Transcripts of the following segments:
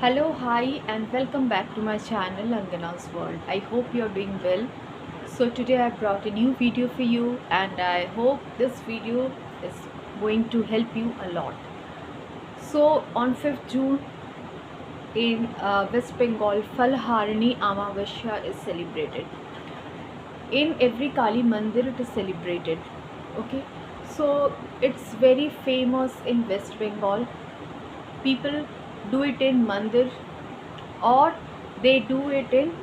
Hello, hi, and welcome back to my channel Angana's World. I hope you're doing well. So, today I brought a new video for you, and I hope this video is going to help you a lot. So, on 5th June in West Bengal, Falharani Amavasya is celebrated. In every Kali Mandir, it is celebrated. Okay, so it's very famous in West Bengal. People do it in mandir or they do it in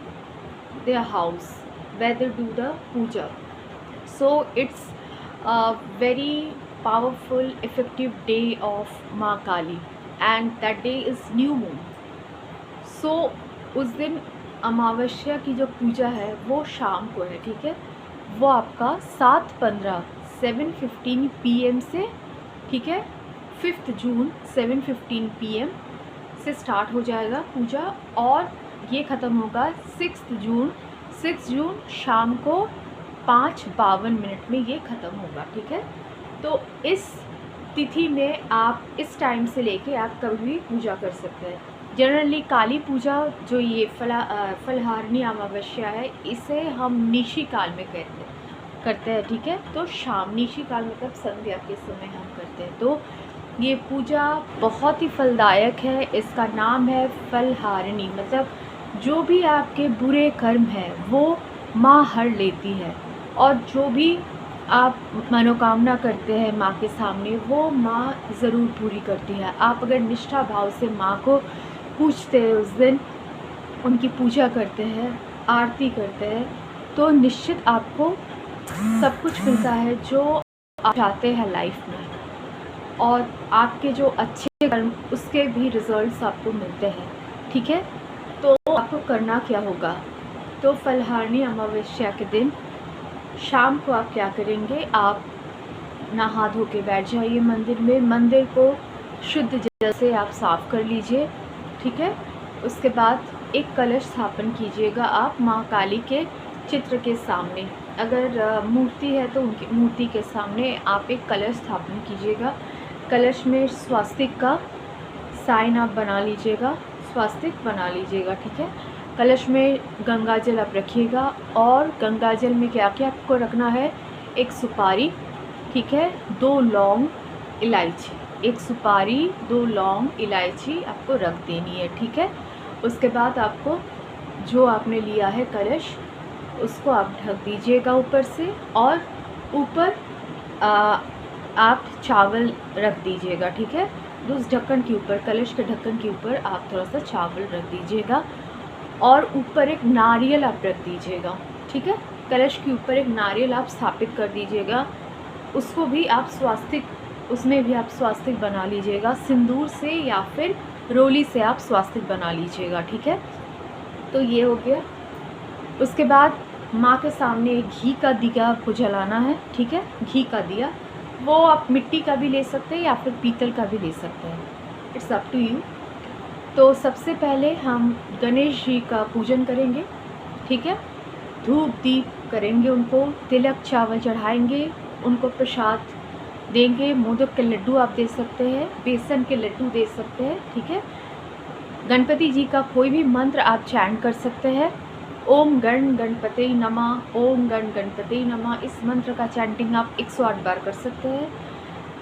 their house where they do the puja. So it's a very powerful effective day of Ma Kali, and that day is new moon. So उस दिन अमावस्या की जो पूजा है वो शाम को है, ठीक है। वो आपका 7:15 7:15 PM से, ठीक है, 5th जून 7:15 PM से स्टार्ट हो जाएगा पूजा, और ये ख़त्म होगा 6 जून शाम को 5:52 में ये ख़त्म होगा, ठीक है। तो इस तिथि में आप इस टाइम से लेके आप कभी भी पूजा कर सकते हैं। जनरली काली पूजा जो ये फलहारिणी अमावस्या है, इसे हम निशी काल में करते हैं, ठीक है। तो शाम निशी काल मतलब संध्या के समय हम करते हैं। तो ये पूजा बहुत ही फलदायक है। इसका नाम है फलहारिणी, मतलब जो भी आपके बुरे कर्म हैं वो माँ हर लेती है, और जो भी आप मनोकामना करते हैं माँ के सामने वो माँ ज़रूर पूरी करती है। आप अगर निष्ठा भाव से माँ को पूजते हैं, उस दिन उनकी पूजा करते हैं, आरती करते हैं, तो निश्चित आपको सब कुछ मिलता है जो आप चाहते हैं लाइफ में, और आपके जो अच्छे कर्म उसके भी रिजल्ट्स आपको मिलते हैं, ठीक है। तो आपको करना क्या होगा, तो फलहारिणी अमावस्या के दिन शाम को आप क्या करेंगे, आप नहा धो के बैठ जाइए मंदिर में। मंदिर को शुद्ध जल से आप साफ़ कर लीजिए, ठीक है। उसके बाद एक कलश स्थापन कीजिएगा आप माँ काली के चित्र के सामने। अगर मूर्ति है तो उनकी मूर्ति के सामने आप एक कलश स्थापन कीजिएगा। कलश में स्वास्तिक का साइन आप बना लीजिएगा, स्वास्तिक बना लीजिएगा, ठीक है। कलश में गंगा जल आप रखिएगा, और गंगा जल में क्या क्या आपको रखना है, एक सुपारी, ठीक है, 2 लौंग इलायची, एक सुपारी 2 लौंग इलायची आपको रख देनी है, ठीक है। उसके बाद आपको जो आपने लिया है कलश, उसको आप ढक दीजिएगा ऊपर से, और ऊपर आप चावल रख दीजिएगा, ठीक है। उस ढक्कन के ऊपर, कलश के ढक्कन के ऊपर आप थोड़ा सा चावल रख दीजिएगा, और ऊपर एक नारियल आप रख दीजिएगा, ठीक है। कलश के ऊपर एक नारियल आप स्थापित कर दीजिएगा। उसको भी आप स्वास्तिक, उसमें भी आप स्वास्तिक बना लीजिएगा, सिंदूर से या फिर रोली से आप स्वास्तिक बना लीजिएगा, ठीक है। तो ये हो गया। उसके बाद माँ के सामने एक घी का दिया आपको जलाना है, ठीक है। घी का दिया वो आप मिट्टी का भी ले सकते हैं या फिर पीतल का भी ले सकते हैं, इट्स अप टू यू। तो सबसे पहले हम गणेश जी का पूजन करेंगे, ठीक है। धूप दीप करेंगे, उनको तिलक चावल चढ़ाएंगे, उनको प्रसाद देंगे। मोदक के लड्डू आप दे सकते हैं, बेसन के लड्डू दे सकते हैं, ठीक है। गणपति जी का कोई भी मंत्र आप चैंट कर सकते हैं। ओम गण गणपति नमः, ओम गण गणपति नमः, इस मंत्र का चैंटिंग आप 108 बार कर सकते हैं,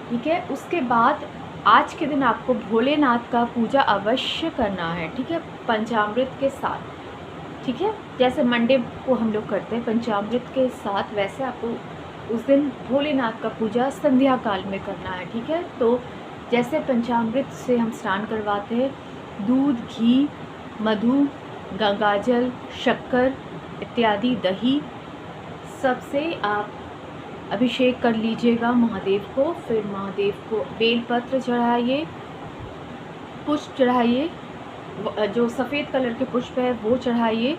ठीक है। उसके बाद आज के दिन आपको भोलेनाथ का पूजा अवश्य करना है, ठीक है, पंचामृत के साथ, ठीक है। जैसे मंडे को हम लोग करते हैं पंचामृत के साथ, वैसे आपको उस दिन भोलेनाथ का पूजा संध्या काल में करना है, ठीक है। तो जैसे पंचामृत से हम स्नान करवाते हैं, दूध, घी, मधु, गंगाजल, शक्कर इत्यादि, दही, सबसे आप अभिषेक कर लीजिएगा महादेव को। फिर महादेव को बेलपत्र चढ़ाइए, पुष्प चढ़ाइए, जो सफ़ेद कलर के पुष्प है वो चढ़ाइए।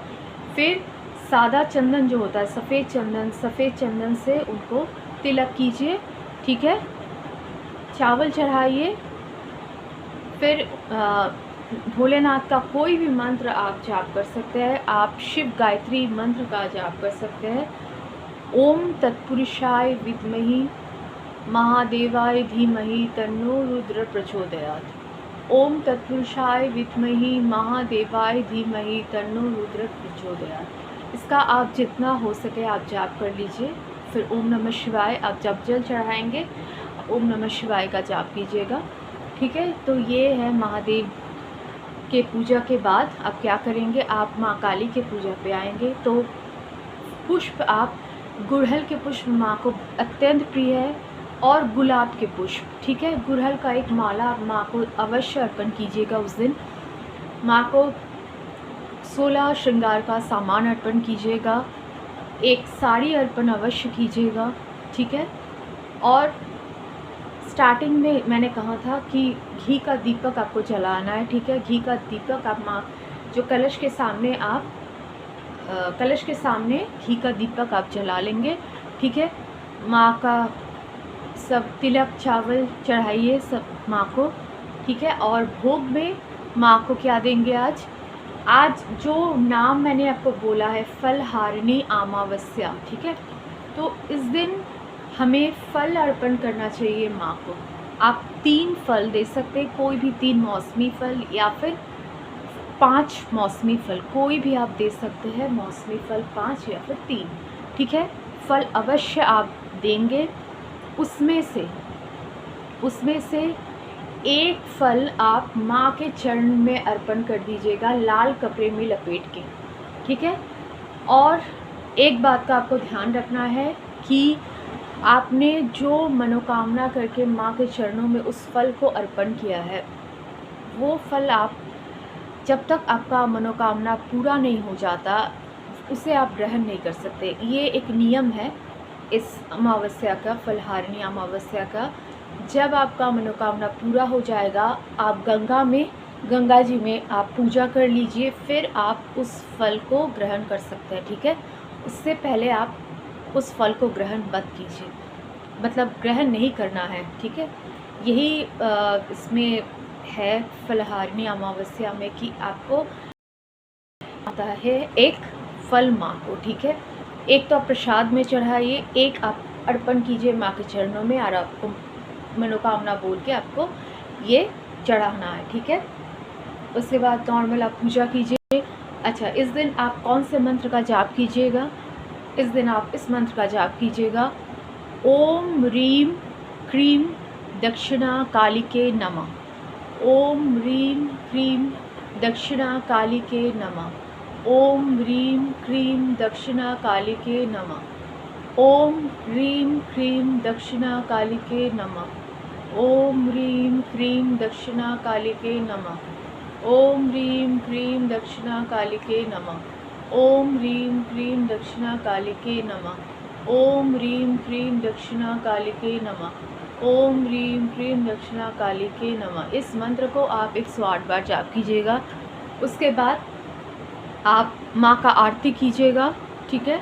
फिर सादा चंदन जो होता है, सफ़ेद चंदन से उनको तिलक कीजिए, ठीक है। चावल चढ़ाइए। फिर भोलेनाथ का कोई भी मंत्र आप जाप कर सकते हैं। आप शिव गायत्री मंत्र का जाप कर सकते हैं। ओम तत्पुरुषाय विद्महि महादेवाय धीमहि तन्नो रुद्र प्रचोदयात्। ओम तत्पुरुषाय विद्महि महादेवाय धीमहि तन्नो रुद्र प्रचोदयात्। इसका आप जितना हो सके आप जाप कर लीजिए। फिर ओम नमः शिवाय, आप जब जल चढ़ाएंगे ओम नमः शिवाय का जाप कीजिएगा। ठीक है, तो ये है महादेव के पूजा के बाद आप क्या करेंगे, आप माँ काली के पूजा पे आएंगे तो पुष्प आप गुड़हल के पुष्प माँ को अत्यंत प्रिय है, और गुलाब के पुष्प, ठीक है, गुड़हल का एक माला आप माँ को अवश्य अर्पण कीजिएगा। उस दिन माँ को 16 श्रृंगार का सामान अर्पण कीजिएगा, एक साड़ी अर्पण अवश्य कीजिएगा। ठीक है, और स्टार्टिंग में मैंने कहा था कि घी का दीपक आपको जलाना है। ठीक है, घी का दीपक आप माँ जो कलश के सामने आप कलश के सामने घी का दीपक आप जला लेंगे। ठीक है, माँ का सब तिलक चावल चढ़ाइए सब माँ को। ठीक है, और भोग में माँ को क्या देंगे, आज जो नाम मैंने आपको बोला है फलहारिणी अमावस्या। ठीक है, तो इस दिन हमें फल अर्पण करना चाहिए माँ को। आप 3 फल दे सकते हैं, कोई भी 3 मौसमी फल या फिर 5 मौसमी फल, कोई भी आप दे सकते हैं। मौसमी फल 5 या फिर 3। ठीक है, फल अवश्य आप देंगे। उसमें से एक फल आप माँ के चरण में अर्पण कर दीजिएगा, लाल कपड़े में लपेट के। ठीक है, और एक बात का आपको ध्यान रखना है कि आपने जो मनोकामना करके माँ के चरणों में उस फल को अर्पण किया है, वो फल आप जब तक आपका मनोकामना पूरा नहीं हो जाता उसे आप ग्रहण नहीं कर सकते। ये एक नियम है इस अमावस्या का, फलहारिणी अमावस्या का। जब आपका मनोकामना पूरा हो जाएगा, आप गंगा जी में आप पूजा कर लीजिए, फिर आप उस फल को ग्रहण कर सकते हैं। ठीक है, उससे पहले आप उस फल को ग्रहण मत कीजिए, मतलब ग्रहण नहीं करना है। ठीक है, यही इसमें है फलहारिणी अमावस्या में कि आपको आता है एक फल माँ को। ठीक है, एक तो आप प्रसाद में चढ़ाइए, एक आप अर्पण कीजिए माँ के चरणों में, और आपको मनोकामना बोल के आपको ये चढ़ाना है। ठीक है, उसके बाद नॉर्मल आप पूजा कीजिए। अच्छा, इस दिन आप कौन से मंत्र का जाप कीजिएगा, इस दिन आप इस मंत्र का जाप कीजिएगा, ओम ह्रीम क्रीम दक्षिणा कालिके नमः। ओम ह्रीम क्रीम दक्षिणा कालिके नमः। ओम ह्रीम क्रीम दक्षिणा कालिके नमः। ओम ह्रीम क्रीम दक्षिणा कालिके नमः। ओम ह्रीम क्रीम दक्षिणा कालिके नमः। ओम ह्रीम क्रीम दक्षिणा कालिके नमः। ओम ह्रीम क्रीम दक्षिणा कालिके नमः। ओम ह्रीम क्रीम दक्षिणा कालिके नमः। ओम ह्रीम क्रीम दक्षिणा कालिके नमः। इस मंत्र को आप 108 बार जाप कीजिएगा। उसके बाद आप माँ का आरती कीजिएगा। ठीक है,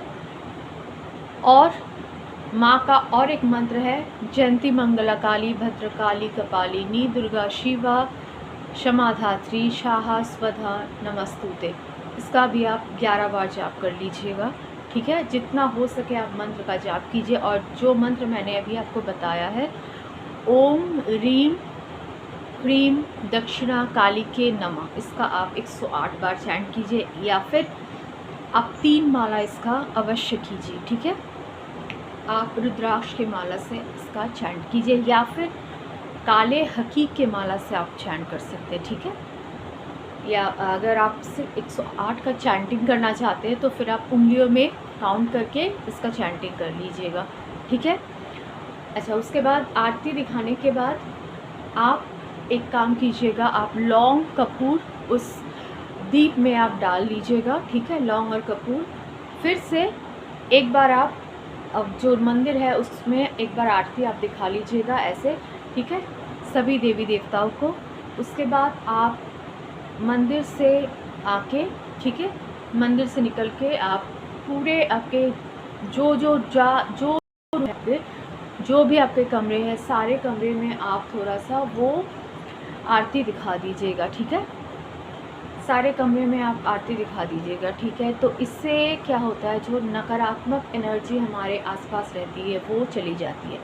और माँ का और एक मंत्र है, जयंती मंगला काली भद्रकाली कपालिनी दुर्गा शिवा क्षमाधात्री शाहा स्वधा नमस्तुते। इसका भी आप 11 बार जाप कर लीजिएगा। ठीक है, जितना हो सके आप मंत्र का जाप कीजिए। और जो मंत्र मैंने अभी आपको बताया है, ओम ह्रीम क्रीम दक्षिणा कालिके नमः, इसका आप 108 बार चैंट कीजिए, या फिर आप 3 माला इसका अवश्य कीजिए। ठीक है, आप रुद्राक्ष के माला से इसका चैंट कीजिए, या फिर काले हकीक के माला से आप चैंट कर सकते हैं। ठीक है, या अगर आप सिर्फ 108 का चैंटिंग करना चाहते हैं तो फिर आप उंगलियों में काउंट करके इसका चैंटिंग कर लीजिएगा। ठीक है, अच्छा, उसके बाद आरती दिखाने के बाद आप एक काम कीजिएगा, आप लौंग कपूर उस दीप में आप डाल लीजिएगा। ठीक है, लौंग और कपूर। फिर से एक बार आप अब जो मंदिर है उसमें एक बार आरती आप दिखा लीजिएगा ऐसे। ठीक है, सभी देवी देवताओं को। उसके बाद आप मंदिर से आके, ठीक है, मंदिर से निकल के आप पूरे आपके जो भी आपके कमरे हैं, सारे कमरे में आप थोड़ा सा वो आरती दिखा दीजिएगा। ठीक है, सारे कमरे में आप आरती दिखा दीजिएगा। ठीक है, तो इससे क्या होता है, जो नकारात्मक एनर्जी हमारे आसपास रहती है वो चली जाती है।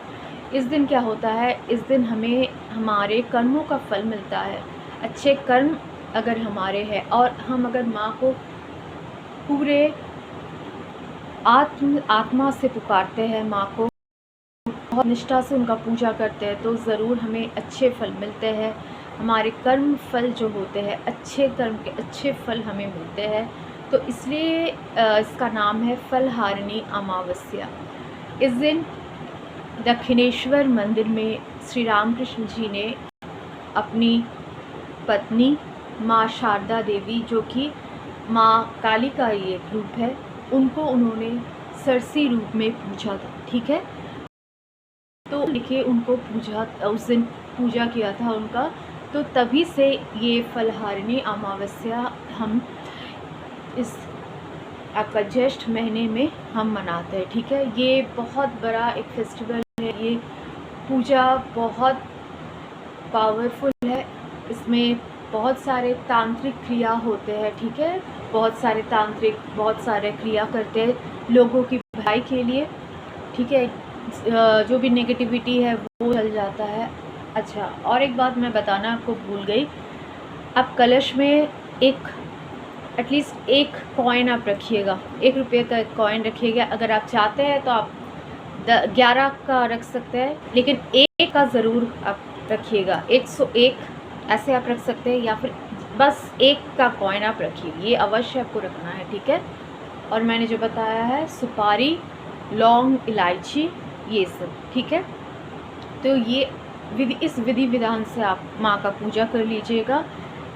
इस दिन क्या होता है, इस दिन हमें हमारे कर्मों का फल मिलता है। अच्छे कर्म अगर हमारे हैं और हम अगर माँ को पूरे आत्मा से पुकारते हैं, माँ को बहुत निष्ठा से उनका पूजा करते हैं, तो ज़रूर हमें अच्छे फल मिलते हैं। हमारे कर्म फल जो होते हैं, अच्छे कर्म के अच्छे फल हमें मिलते हैं। तो इसलिए इसका नाम है फलहारिणी अमावस्या। इस दिन दक्षिणेश्वर मंदिर में श्री रामकृष्ण जी ने अपनी पत्नी माँ शारदा देवी, जो कि माँ काली का ये रूप है, उनको उन्होंने सरसी रूप में पूजा था। ठीक है, तो देखिए उनको पूजा, उस दिन पूजा किया था उनका, तो तभी से ये फलहारिणी अमावस्या हम इस आपका ज्येष्ठ महीने में हम मनाते हैं। ठीक है, ये बहुत बड़ा एक फेस्टिवल है, ये पूजा बहुत पावरफुल है। इसमें बहुत सारे तांत्रिक क्रिया होते हैं। ठीक है, बहुत सारे क्रिया करते हैं लोगों की भलाई के लिए। ठीक है, जो भी नेगेटिविटी है वो चल जाता है। अच्छा, और एक बात मैं बताना आपको भूल गई, आप कलश में एटलीस्ट एक कॉइन आप रखिएगा, 1 रुपये का कॉइन रखिएगा। अगर आप चाहते हैं तो आप 11 का रख सकते हैं, लेकिन 1 का ज़रूर आप रखिएगा। 101 ऐसे आप रख सकते हैं, या फिर बस 1 का कॉइन आप रखिए, ये अवश्य आपको रखना है। ठीक है, और मैंने जो बताया है सुपारी, लौंग, इलायची, ये सब। ठीक है, तो ये इस विधि विधान से आप माँ का पूजा कर लीजिएगा।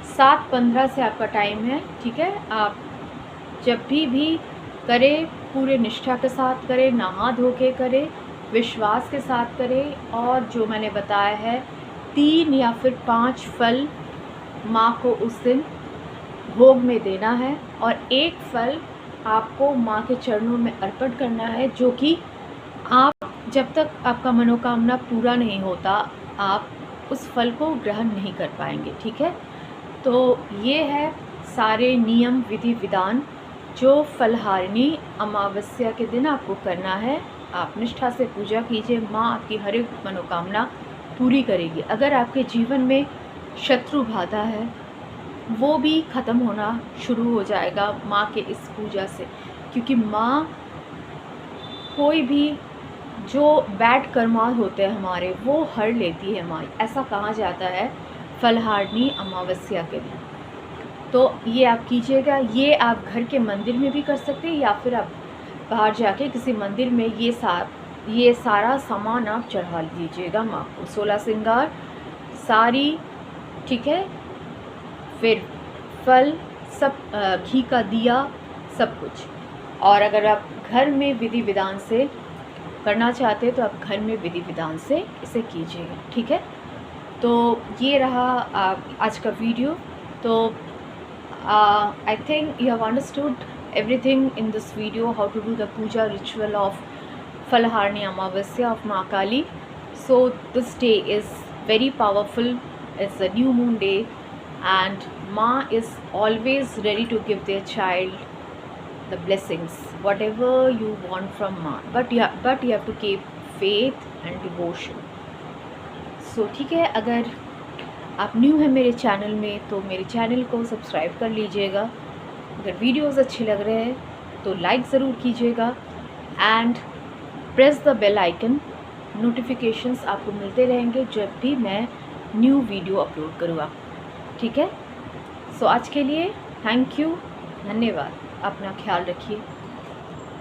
7:15 से आपका टाइम है। ठीक है, आप जब भी करें पूरे निष्ठा के साथ करें, नहा धो के करें, विश्वास के साथ करें, और जो मैंने बताया है 3 या फिर 5 फल माँ को उस दिन भोग में देना है, और 1 फल आपको माँ के चरणों में अर्पण करना है, जो कि आप जब तक आपका मनोकामना पूरा नहीं होता, आप उस फल को ग्रहण नहीं कर पाएंगे। ठीक है, तो ये है सारे नियम विधि विधान जो फलहारिणी अमावस्या के दिन आपको करना है। आप निष्ठा से पूजा कीजिए, माँ आपकी हर एक मनोकामना पूरी करेगी। अगर आपके जीवन में शत्रु बाधा है, वो भी ख़त्म होना शुरू हो जाएगा माँ के इस पूजा से, क्योंकि माँ कोई भी जो बैड कर्मा होते हैं हमारे, वो हर लेती है माँ, ऐसा कहा जाता है फलहारिणी अमावस्या के दिन। तो ये आप कीजिएगा। ये आप घर के मंदिर में भी कर सकते हैं, या फिर आप बाहर जाके किसी मंदिर में ये सारा सामान आप चढ़ा दीजिएगा माँ को, 16 श्रृंगार, सारी। ठीक है, फिर फल सब, घी का दिया, सब कुछ। और अगर आप घर में विधि विधान से करना चाहते हैं तो आप घर में विधि विधान से इसे कीजिएगा। ठीक है, तो ये रहा आज का वीडियो। तो I think you have understood everything in this video, how to do the puja ritual of Falaharni Amavasya of Ma Kali. So this day is very powerful. It's a new moon day, and Ma is always ready to give their child the blessings, whatever you want from Ma. But you have to keep faith and devotion. So ठीक है, अगर आप new हैं मेरे channel में तो मेरे channel को सब्सक्राइब कर लीजिएगा। अगर वीडियोस अच्छे लग रहे हैं तो लाइक ज़रूर कीजिएगा, and press the bell icon. Notifications आपको मिलते रहेंगे जब भी मैं न्यू वीडियो अपलोड करूँगा। ठीक है, सो आज के लिए थैंक यू, धन्यवाद। अपना ख्याल रखिए।